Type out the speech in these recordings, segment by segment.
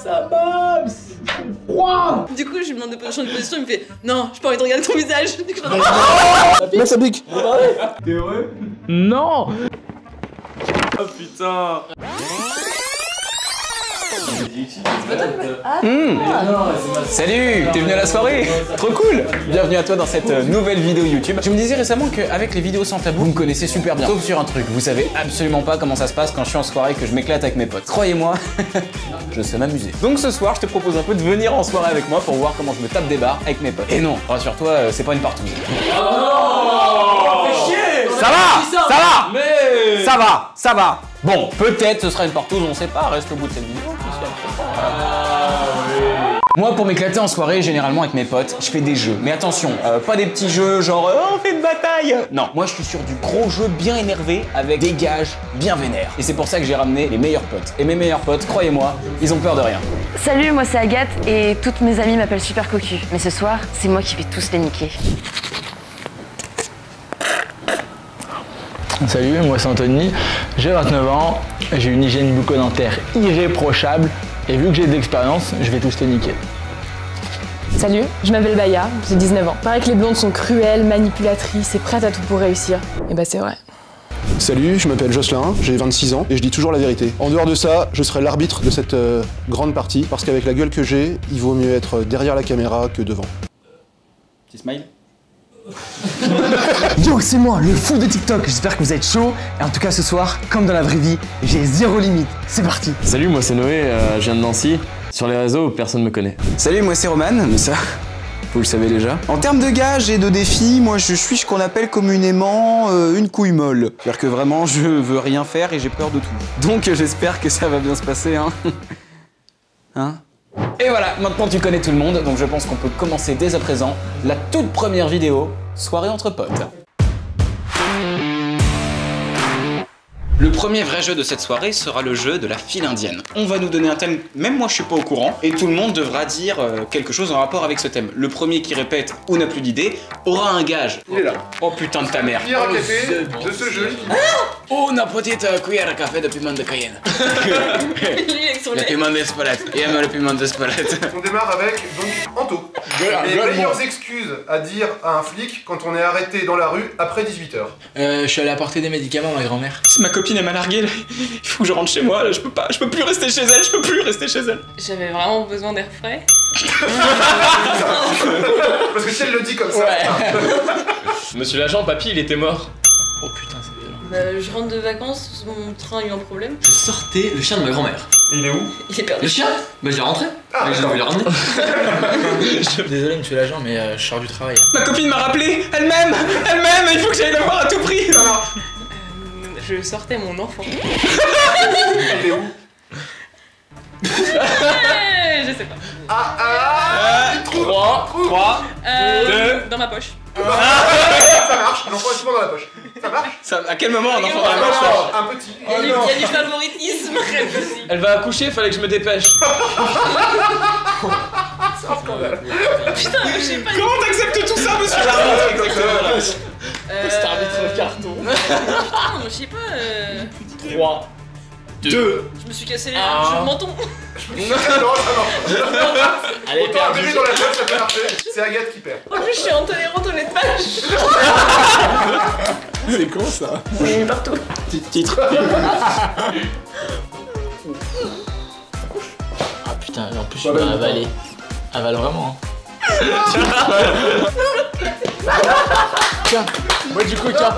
ça va, c'est froid. Du coup, je lui demande de changer de position, il me fait non, j'ai pas envie de regarder ton visage. Du coup, Mec, ça pique. T'es heureux? Non. Oh putain. Salut, t'es venu à la soirée? Trop cool. Bienvenue à toi dans cette nouvelle vidéo YouTube. Je me disais récemment qu'avec les vidéos sans tabou, vous me connaissez super bien. Sauf sur un truc, vous savez absolument pas comment ça se passe quand je suis en soirée et que je m'éclate avec mes potes. Croyez-moi, je sais m'amuser. Donc ce soir, je te propose un peu de venir en soirée avec moi pour voir comment je me tape des barres avec mes potes. Et non, rassure-toi, c'est pas une partouze. Ça va. Bon, peut-être ce sera une partouze, on sait pas, reste au bout de cette vidéo. Moi, pour m'éclater en soirée, généralement avec mes potes, je fais des jeux. Mais attention, pas des petits jeux genre on fait une bataille. Non, moi je suis sur du gros jeu bien énervé avec des gages bien vénères. Et c'est pour ça que j'ai ramené les meilleurs potes. Et mes meilleurs potes, croyez-moi, ils ont peur de rien. Salut, moi c'est Agathe et toutes mes amies m'appellent Super Cocu. Mais ce soir, c'est moi qui vais tous les niquer. Salut, moi c'est Anthony, j'ai 29 ans, j'ai une hygiène bucco-dentaire irréprochable et vu que j'ai de l'expérience, je vais tous les niquer. Salut, je m'appelle Baya, j'ai 19 ans. Paraît que les blondes sont cruelles, manipulatrices et prêtes à tout pour réussir. Et bah c'est vrai. Salut, je m'appelle Jocelyn, j'ai 26 ans et je dis toujours la vérité. En dehors de ça, je serai l'arbitre de cette grande partie parce qu'avec la gueule que j'ai, il vaut mieux être derrière la caméra que devant. Petit smile. Yo, c'est moi, le fou de TikTok. J'espère que vous êtes chaud. Et en tout cas, ce soir, comme dans la vraie vie, j'ai zéro limite. C'est parti. Salut, moi c'est Noé, je viens de Nancy. Sur les réseaux, personne me connaît. Salut, moi c'est Roman, mais ça, vous le savez déjà. En termes de gages et de défis, moi je suis ce qu'on appelle communément une couille molle. C'est-à-dire que vraiment, je veux rien faire et j'ai peur de tout. Donc j'espère que ça va bien se passer, hein. Hein? Et voilà, maintenant tu connais tout le monde, donc je pense qu'on peut commencer dès à présent la toute première vidéo, soirée entre potes. Le premier vrai jeu de cette soirée sera le jeu de la file indienne. On va nous donner un thème, même moi je suis pas au courant, et tout le monde devra dire quelque chose en rapport avec ce thème. Le premier qui répète ou n'a plus d'idée aura un gage. Il est là. Oh putain de ta mère. Cuillère à café de ce jeu. Une petite cuillère à café de piment de Cayenne. Le piment d'Espelette. Il aime le piment d'Espelette. On démarre avec donc Anto. Les meilleures excuses à dire à un flic quand on est arrêté dans la rue après 18h. Je suis allé apporter des médicaments à ma grand-mère. Ma copine elle m'a largué là. Il faut que je rentre chez moi là, je peux plus rester chez elle, j'avais vraiment besoin d'air frais. Parce que si elle le dit comme ça. Ouais. Monsieur l'agent, papy, il était mort. Oh putain, c'est violent. Bah, je rentre de vacances, mon train a eu un problème. Je sortais le chien de ma grand-mère. Il est où? Il est perdu. Le chien? Bah je l'ai rentré. Ah, je vais le ramener. Désolé monsieur l'agent, mais je sors du travail. Ma copine m'a rappelé, elle-même, il faut que j'aille la voir à tout prix. Je sortais mon enfant. Il est où? Je sais pas. 3, 2. Dans ma poche. Ça marche, l'enfant est souvent dans la poche. Ça marche? À quel moment un enfant dans la poche? Un petit. Il y a du favoritisme. Elle va accoucher, fallait que je me dépêche. C'est un scandale. Putain, je sais pas. Comment t'acceptes tout ça, monsieur l'arbitre? C'est arbitre carton. Putain, je sais pas. 3, 2. Je me suis cassé les jeux de menton. Non, ça marche. Allez, Autant un bébé dans la poche, ça peut marcher. C'est Agathe qui perd. En plus, je suis intolérante aux laits de vache. C'est con ça. Oui, partout. Titre. Ah putain, en plus je vais avaler. Avale vraiment. Tiens, moi du coup, tiens.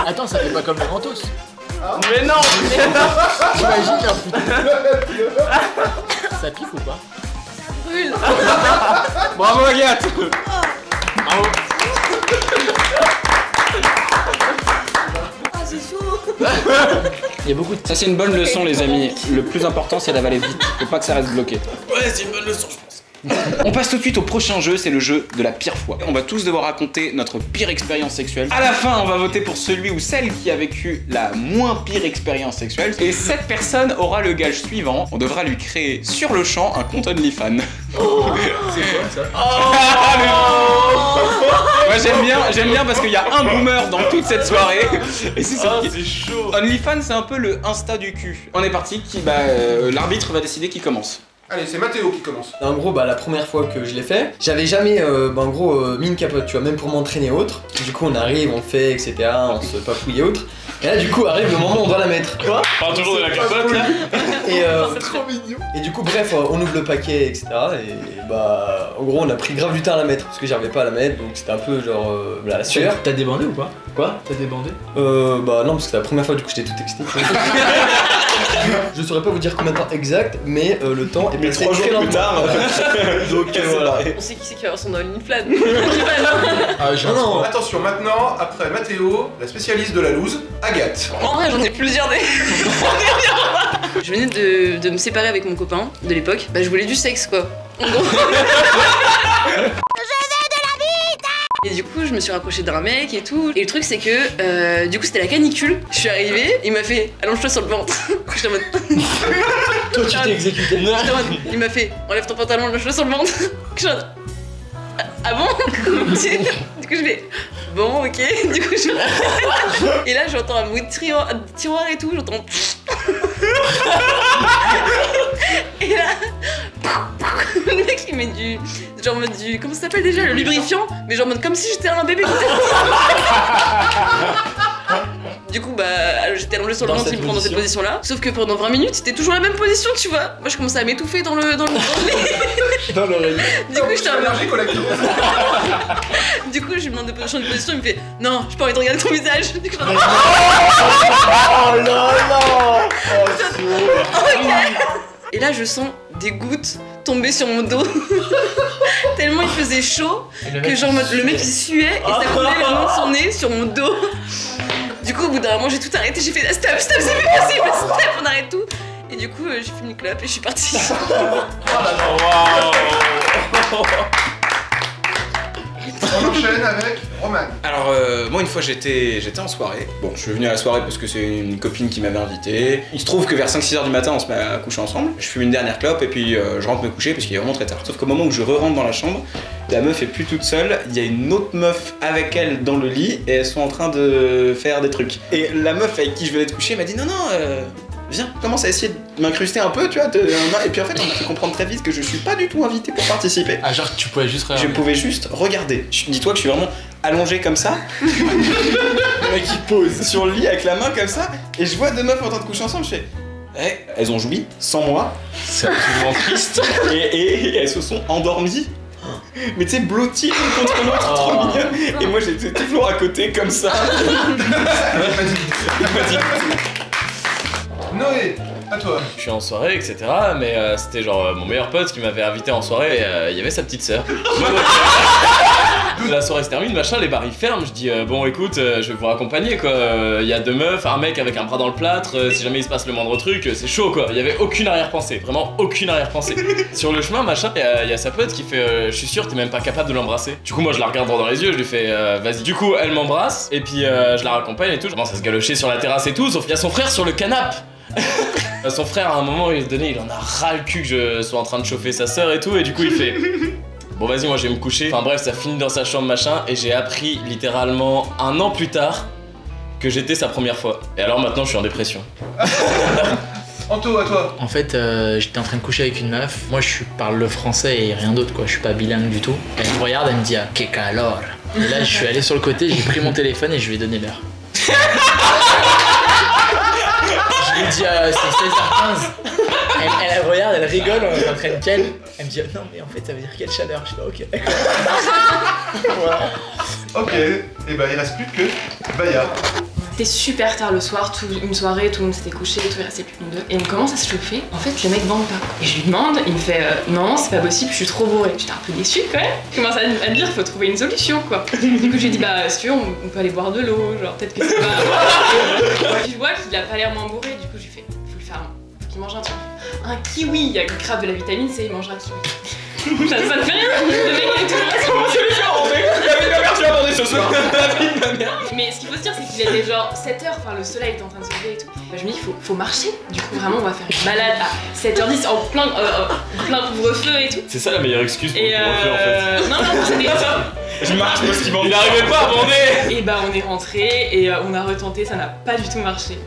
Attends, ça fait pas comme le Mentos. Mais non. J'imagine, putain. Ça pique ou pas? Brûle. Bravo Agathe. Bravo. Ah, c'est chaud. Il y a beaucoup de... Ça c'est une bonne leçon les amis. Le plus important c'est d'avaler vite. Faut pas que ça reste bloqué. Ouais, c'est une bonne leçon je pense. On passe tout de suite au prochain jeu, c'est le jeu de la pire fois. On va tous devoir raconter notre pire expérience sexuelle. À la fin, on va voter pour celui ou celle qui a vécu la moins pire expérience sexuelle. Et cette personne aura le gage suivant. On devra lui créer sur le champ un compte OnlyFans. Oh. C'est quoi ça? Moi j'aime bien parce qu'il y a un boomer dans toute cette soirée. Et c'est chaud. OnlyFans, c'est un peu le Insta du cul. On est parti, l'arbitre va décider qui commence. Allez, c'est Mathéo qui commence. En gros, la première fois que je l'ai fait, j'avais jamais mis une capote, tu vois, même pour m'entraîner autre. Du coup, on arrive, on le fait, etc. On se papouille et autres. Et là, du coup, arrive le moment où on doit la mettre. Quoi? Parle toujours de la capote là. Et c'est trop mignon. Et du coup, bref, on ouvre le paquet, etc. Et en gros, on a pris grave du temps à la mettre parce que j'arrivais pas à la mettre, donc c'était un peu genre la sueur. T'as débandé ou pas? Quoi? T'as débandé? Non, parce que c'était la première fois, du coup, j'étais tout excité. Je saurais pas vous dire combien de temps exact, mais le temps est passé 3 jours très plus tard. Donc voilà. On sait qui c'est qui va avoir son OnlyFans. Non. Attention, maintenant, après Mathéo, la spécialiste de la loose, Agathe. En vrai, j'en ai plusieurs des. Je venais de me séparer avec mon copain de l'époque. Je voulais du sexe quoi. En gros. Et du coup, je me suis rapprochée d'un mec et tout. Et le truc, c'est que du coup, c'était la canicule. Je suis arrivée, il m'a fait allonge-toi sur le ventre. J'étais en mode. Toi, tu t'es exécuté. Il m'a fait enlève ton pantalon, allonge-toi sur le ventre. J'étais en mode. Ah bon? Du coup, je fais bon, ok. Du coup, et là, j'entends un bruit de tiroir et tout. J'entends. Et là. Le mec il met du. Genre mode du. Comment ça s'appelle déjà? Le lubrifiant? Mais genre mode comme si j'étais un bébé. Du coup j'étais allongée sur le ventre, il me prend dans cette position là. Sauf que pendant 20 minutes c'était toujours la même position, tu vois. Moi je commençais à m'étouffer dans l'oreille. Du coup j'étais allergique au lactose. Du coup je lui demande de changer de position, il me fait non, j'ai pas envie de regarder ton visage. Du coup, oh là là. Et là je sens des gouttes tomber sur mon dos. Tellement il faisait chaud que genre le mec il suait et ça coulait le long de son nez sur mon dos. Du coup au bout d'un moment j'ai tout arrêté, j'ai fait stop, c'est plus possible, stop, on arrête tout. Et du coup j'ai fumé une clope et je suis partie. On enchaîne avec Roman. Alors moi une fois j'étais en soirée. Bon, je suis venu à la soirée parce que c'est une copine qui m'avait invité. Il se trouve que vers 5-6h du matin on se met à coucher ensemble. Je fume une dernière clope et puis je rentre me coucher parce qu'il est vraiment très tard. Sauf qu'au moment où je re-rentre dans la chambre, la meuf est plus toute seule, il y a une autre meuf avec elle dans le lit et elles sont en train de faire des trucs. Et la meuf avec qui je venais de coucher m'a dit non viens, commence à essayer de m'incruster un peu, tu vois, et puis en fait on m'a fait comprendre très vite que je suis pas du tout invité pour participer. Ah genre tu pouvais juste regarder. Je pouvais juste regarder. Dis-toi que je suis vraiment allongé comme ça. Le mec il pose sur le lit avec la main comme ça, et je vois deux meufs en train de coucher ensemble, je fais elles ont joui sans moi. C'est absolument triste. Et elles se sont endormies. Mais tu sais, blotties l'une contre l'autre, trop mignon. Et moi j'étais toujours à côté comme ça. Noé, à toi. Je suis en soirée, etc. Mais c'était genre mon meilleur pote qui m'avait invité en soirée et il y avait sa petite sœur. La soirée se termine, machin, les bars ils ferment. Je dis bon écoute, je vais vous raccompagner quoi. Il y a deux meufs, un mec avec un bras dans le plâtre. Si jamais il se passe le moindre truc, c'est chaud quoi. Il y avait aucune arrière-pensée, vraiment aucune arrière-pensée. Sur le chemin, machin, il y a sa pote qui fait je suis sûr t'es même pas capable de l'embrasser. Du coup moi je la regarde droit dans les yeux, je lui fais vas-y. Du coup elle m'embrasse et puis je la raccompagne et tout. Je commence à se galocher sur la terrasse et tout. Sauf qu'il y a son frère sur le canapé. Son frère à un moment il en a ras le cul que je sois en train de chauffer sa sœur et tout, et du coup il fait bon vas-y moi je vais me coucher. Enfin bref, ça finit dans sa chambre machin, et j'ai appris littéralement 1 an plus tard que j'étais sa première fois. Et alors maintenant je suis en dépression. Anto, à toi. En fait j'étais en train de coucher avec une meuf. Moi je parle le français et rien d'autre quoi, je suis pas bilingue du tout. Elle me regarde, elle me dit que calor. Et là je suis allé sur le côté, j'ai pris mon téléphone et je lui ai donné l'heure. Je lui ai dit c'est 16h15. Elle regarde, elle rigole, on est en train de ken. Elle me dit non mais en fait ça veut dire quelle chaleur. Je fais ok d'accord. Voilà. Ok, et il reste plus que Baya. C'était super tard le soir, une soirée, tout le monde s'était couché, tout il restait plus que nous deux. Et on commence à se chauffer, en fait le mec bande pas. Et je lui demande, il me fait non c'est pas possible, je suis trop bourré. J'étais un peu déçue quand même. Je commence à me dire faut trouver une solution quoi. Du coup j'ai dit si tu veux on peut aller boire de l'eau, genre peut-être que c'est pas... Puis je vois qu'il a pas l'air moins bourré, du coup j'ai fait faut qu'il mange un truc. Un kiwi, il y a le crabe de la vitamine C, il mangera un kiwi. Ça ne fait rien. Le mec il est tout Comment tu lui fais rentrer? La vie de ma mère, tu l'as abordé ce soir. La vie de ma mère. Mais ce qu'il faut se dire, c'est qu'il était genre 7h, enfin le soleil était en train de se lever et tout. Bah, je me dis, faut marcher. Du coup, vraiment, on va faire une balade à 7h10 en plein couvre-feu et tout. C'est ça la meilleure excuse pour Et le couvre-feu en fait. Non, c'était ça. Je marche parce qu'il n'arrivait pas à bander. Et bah, on est rentré et on a retenté, ça n'a pas du tout marché.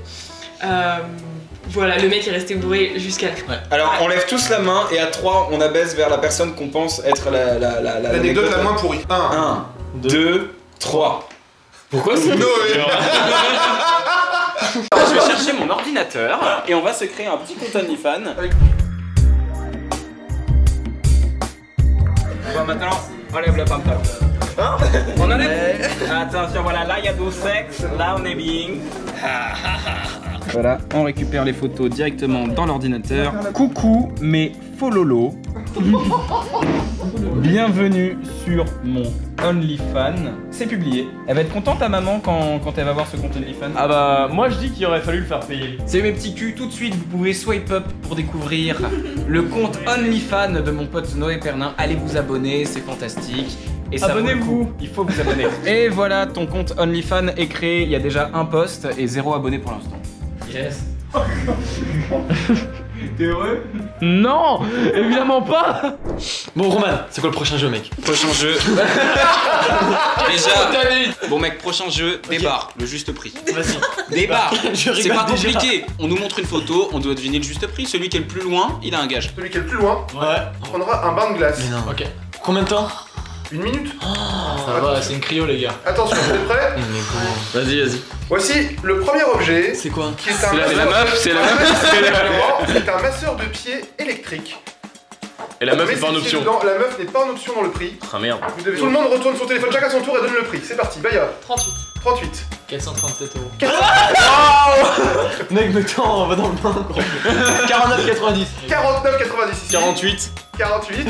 Voilà, le mec est resté bourré jusqu'à la fin. Ouais. Alors on lève tous la main et à 3 on abaisse vers la personne qu'on pense être l'anecdote la moins pourrie. 1, 2, 3. Pourquoi c'est Noé? Je vais chercher mon ordinateur et on va se créer un petit compte OnlyFans. On va maintenant enlève le pantalon. Hein? On enlève. Attention, voilà, là il y a du sexe, là on est bien. Voilà, on récupère les photos directement dans l'ordinateur. Coucou mes fololo. Bienvenue sur mon OnlyFans. C'est publié. Elle va être contente ta maman quand elle va voir ce compte OnlyFans. Ah bah moi je dis qu'il aurait fallu le faire payer. Salut mes petits culs, tout de suite vous pouvez swipe up pour découvrir le compte OnlyFans de mon pote Noé Pernin. Allez vous abonner, c'est fantastique. Abonnez-vous. Il faut vous abonner. Et voilà, ton compte OnlyFans est créé. Il y a déjà un post et 0 abonné pour l'instant. Yes. T'es heureux? Non, évidemment pas. Bon Roman, c'est quoi le prochain jeu mec? Prochain jeu. Déjà. Bon mec, prochain jeu, débarre, le juste prix. Vas-y. Débarre. Je C'est rigole pas déjà. compliqué. On nous montre une photo, on doit deviner le juste prix. Celui qui est le plus loin, il a un gage. Celui qui est le plus loin prendra un bain de glace. Mais non. Ok. Combien de temps? 1 minute. Ça va, c'est une cryo les gars. Attention, vous êtes prêts? Vas-y. Voici le premier objet. C'est quoi? Qui est un C'est la masseur- meuf, c'est la meuf. C'est un masseur de pied électrique. Et la meuf Mais est pas en c'est option. dedans, la meuf n'est pas en option dans le prix. Ah merde. Tout le monde retourne son téléphone chacun à son tour et donne le prix. C'est parti, Baya. 38. 38. 437 euros. Mec, mais attends, on va dans le bain. 49,90. 49,90 ici. 48. 48.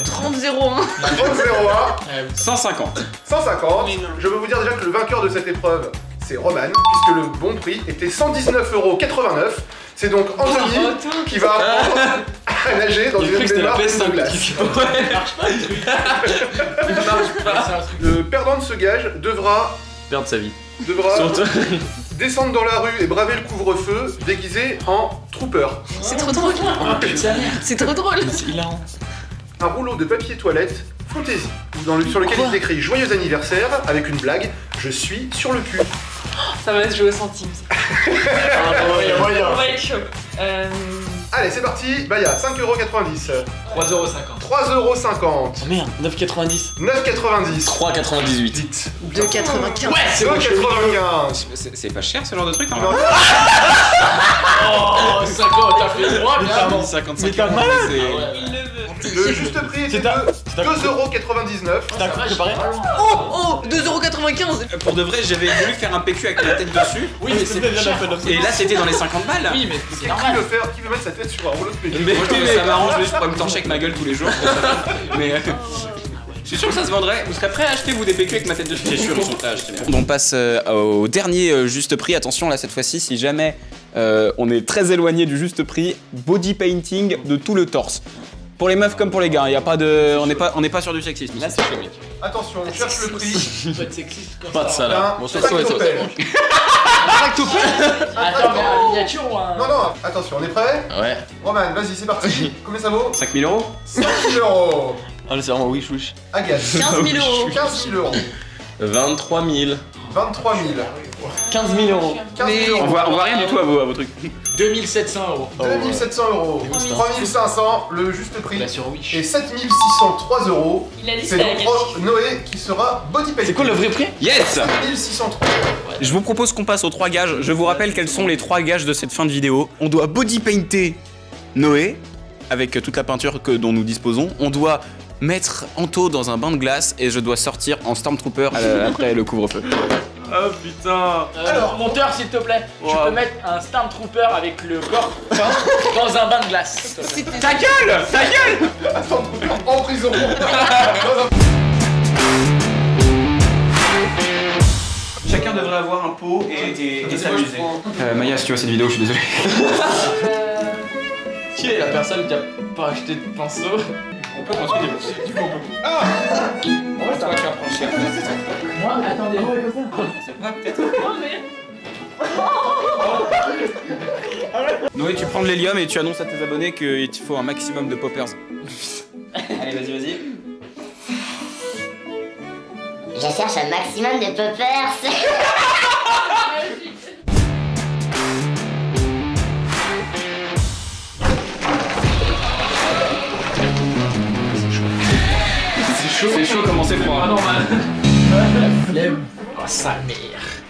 30,01. 30,01. 150. 150. Je peux vous dire déjà que le vainqueur de cette épreuve, c'est Roman, puisque le bon prix était 119,89 €. C'est donc Anthony qui va apprendre à nager dans une baignoire de glace. Ouais, marche pas le truc. Il marche pas. Le perdant de ce gage devra Perdre sa vie. descendre dans la rue et braver le couvre-feu déguisé en trooper. C'est trop drôle. C'est trop drôle. C'est hilarant. Un rouleau de papier toilette fantaisie, sur lequel il écrit joyeux anniversaire avec une blague, je suis sur le cul. Ça va se jouer au centime. On va être chaud. Allez, c'est parti, Baya, 5,90 €. 3,50 €. 3,50 €. Oh merde, 9,90. 9,90 €. 3,98. 2,95. Ouais, c'est bon, 2,95 €. C'est pas cher ce genre de truc, non? Oh, 50, t'as fait droit, bien. 55 Mais t'as €, mal. c'est- Le juste prix était de 2,99 €. T'as préparé? Oh, 2,95 €. Pour de vrai, j'avais voulu faire un PQ avec la tête dessus. Oui, mais c'est plus cher. Et là, c'était dans les 50 balles. Oui, mais c'est Qui normal. veut mettre sa tête sur un rouleau de PQ? Moi, je trouve que ça m'arrange juste pour me torcher avec ma gueule tous les jours. Mais je suis sûr que ça se vendrait. Vous serez prêts à acheter vous des PQ avec ma tête dessus? C'est sûr, ils sont prêts à acheter. On passe au dernier juste prix. Attention là, cette fois-ci, si jamais on est très éloigné du juste prix, body painting de tout le torse. Pour les meufs comme pour les gars, y a pas de, on n'est pas sur du sexisme. Là, c'est comique. Attention, on cherche le prix. Pas de sexiste comme Pas de ça là. Bon, D'un ça, ouais, tractopelle. Attends, mais un miniature ou un. Non, non, attention, on est prêt? Ouais. Roman, vas-y, c'est parti. Combien ça vaut? 5 000 €. 5 000 €. Ah, c'est vraiment wish wish. Agathe. 15 000 €. 15 000 €. 23 000. 23 000. 15 000 €. 15 000 On voit rien du tout à vos trucs. 2700 €. 2700 €. 3500, le juste prix. Là sur Wish. Et 7603 €. Il a dit C'est c'était donc Agathe. Noé qui sera body painting. C'est quoi le vrai prix? Yes! 7603 €. Je vous propose qu'on passe aux 3 gages. Je vous rappelle quels sont les 3 gages de cette fin de vidéo. On doit body painter Noé, avec toute la peinture dont nous disposons. On doit mettre Anto dans un bain de glace et je dois sortir en Stormtrooper après le couvre-feu. Oh putain! Alors, monteur, s'il te plaît, tu peux mettre un Stormtrooper avec le corps peint dans un bain de glace. Ta gueule! Ta gueule! Attends, en prison. Chacun devrait avoir un pot et s'amuser. Maya, si tu vois cette vidéo, je suis désolé. Qui est la personne qui a pas acheté de pinceau? complètement ce que j'ai dit. Ah on va savoir que tu vas prendre cher. Moi, attendez. C'est pas peut-être. Noé, tu prends de l'hélium et tu annonces à tes abonnés qu'il te faut un maximum de poppers. Allez, vas-y, vas-y. Je cherche un maximum de poppers. C'est chaud comment c'est froid. Pas normal. Flemme. Oh sa mère.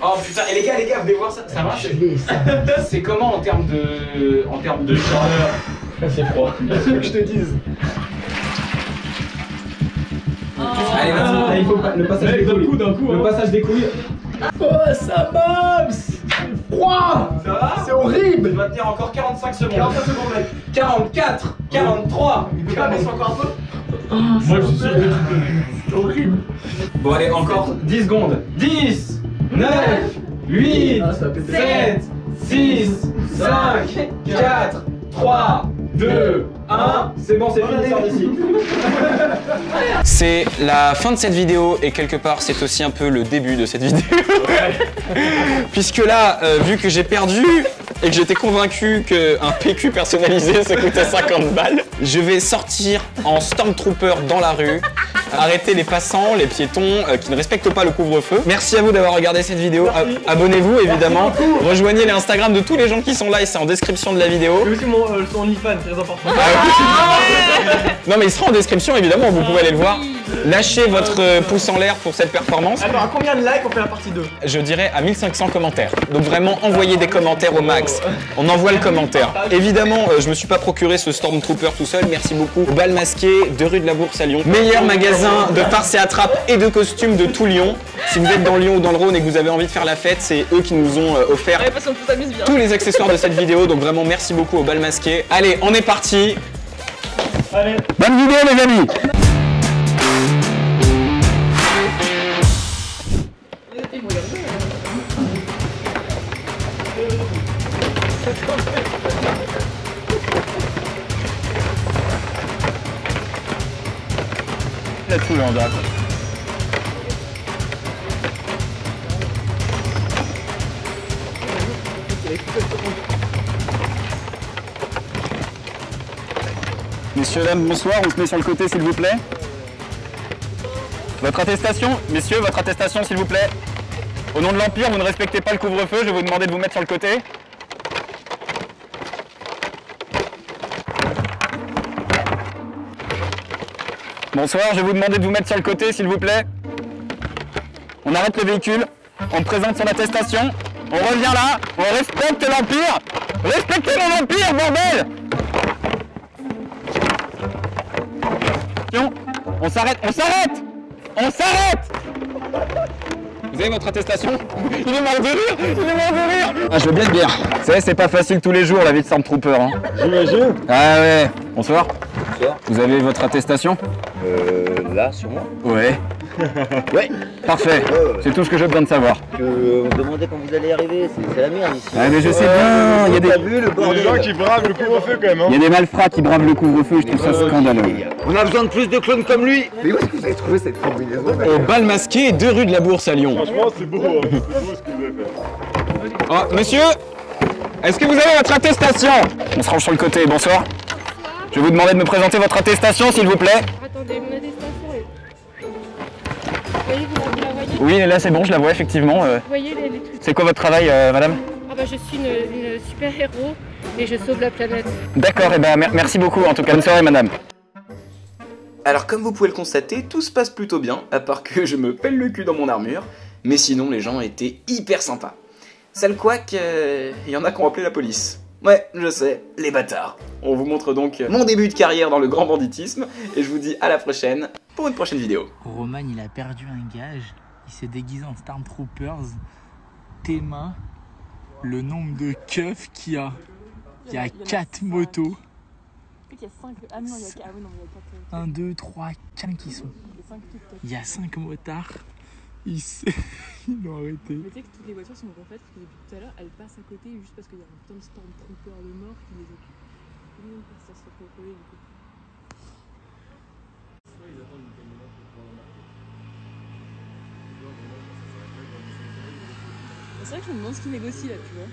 Oh putain, et les gars, venez voir ça, ça marche. C'est comment en termes de chaleur? C'est froid. Qu'est-ce que je te dise? Allez, vas-y. Il faut le passage des couilles. Le passage des couilles. Oh ça mams. C'est froid. Ça va? C'est horrible. Il va tenir encore 45 secondes. 45 secondes, mec. 44, 43. Il peut pas baisser encore un peu? Moi je suis sûr que tu peux. C'est horrible. Bon allez, encore 10 secondes. 10, 9, 8, 7, 6, 5, 4, 3, 2, 1. C'est bon, c'est fini, sort d'ici. C'est la fin de cette vidéo et quelque part c'est aussi un peu le début de cette vidéo. Puisque là, vu que j'ai perdu et que j'étais convaincu qu'un PQ personnalisé ça coûtait 50 balles, je vais sortir en Stormtrooper dans la rue, arrêter les passants, les piétons qui ne respectent pas le couvre-feu. Merci à vous d'avoir regardé cette vidéo. Abonnez-vous évidemment. Rejoignez les Instagram de tous les gens qui sont là et c'est en description de la vidéo. Et aussi son OnlyFans, très important. Non mais il sera en description évidemment, vous pouvez aller le voir. Lâchez votre pouce en l'air pour cette performance. Alors à combien de likes on fait la partie 2? Je dirais à 1500 commentaires. Donc vraiment envoyez des commentaires au max. On envoie le commentaire. Évidemment, je me suis pas procuré ce Stormtrooper tout seul. Merci beaucoup au Bal Masqué de rue de la Bourse à Lyon. Meilleur magasin de farce et attrape et de costumes de tout Lyon. Si vous êtes dans Lyon ou dans le Rhône et que vous avez envie de faire la fête, c'est eux qui nous ont offert tous les accessoires de cette vidéo. Donc vraiment merci beaucoup au Bal Masqué. Allez, on est parti. Allez. Bonne vidéo les amis. Il y a tout là en date. Messieurs, dames, bonsoir, on se met sur le côté s'il vous plaît. Votre attestation, messieurs, votre attestation s'il vous plaît. Au nom de l'Empire, vous ne respectez pas le couvre-feu, je vais vous demander de vous mettre sur le côté. Bonsoir, je vais vous demander de vous mettre sur le côté s'il vous plaît. On arrête le véhicule, on présente son attestation, on revient là, on respecte l'Empire. Respectez mon Empire, bordel! On s'arrête, on s'arrête! On s'arrête! Vous avez votre attestation? Il est mort de rire! Il est mort de rire! Ah, je veux bien te dire. Vous savez, c'est pas facile tous les jours la vie de Stormtrooper. Hein. J'imagine. Ah ouais. Bonsoir. Bonsoir. Vous avez votre attestation? Là, sur moi? Ouais. Ouais. Parfait. C'est tout ce que j'ai besoin de savoir. On me demandait quand vous allez arriver, c'est la merde ici. Ah mais je sais bien, il y a des gens qui bravent le couvre-feu quand même. Hein. Il y a des malfrats qui bravent le couvre-feu, je trouve ça scandaleux. On a besoin de plus de clones comme lui. Mais où est-ce que vous avez trouvé cette combinaison? Au Bal Masqué, 2 rue de la Bourse à Lyon. Franchement, c'est beau, hein. C'est beau ce que vous avez fait. Oh, monsieur, est-ce que vous avez votre attestation? On se range sur le côté, bonsoir. Je vais vous demander de me présenter votre attestation, s'il vous plaît. Attendez, mon attestation est... Vous la voyez? Oui, là c'est bon, je la vois effectivement. Vous voyez les trucs? C'est quoi votre travail, madame? Ah bah je suis une super héros et je sauve la planète. D'accord, et ben merci beaucoup en tout cas. Bonne soirée, madame. Alors comme vous pouvez le constater, tout se passe plutôt bien, à part que je me pèle le cul dans mon armure. Mais sinon, les gens étaient hyper sympas. Seul couac, il y en a qui ont appelé la police. Ouais, je sais, les bâtards. On vous montre donc mon début de carrière dans le grand banditisme, et je vous dis à la prochaine pour une prochaine vidéo. Roman, il a perdu un gage, il s'est déguisé en Stormtroopers. Théma, le nombre de keufs qu'il y a. Il y a 4 motos. Il y a 5... Ah non, il y a 4... 1, 2, 3, 4 qui sont. Il y a 5 motards. Ils l'ont arrêté. Mais tu sais que toutes les voitures sont refaites parce que depuis tout à l'heure, elles passent à côté juste parce qu'il y a un putain de Stormtrooper de mort qui les occupe. Tout le monde passe à se recoller du coup. C'est vrai que je me demande ce qu'il négocie là, tu vois.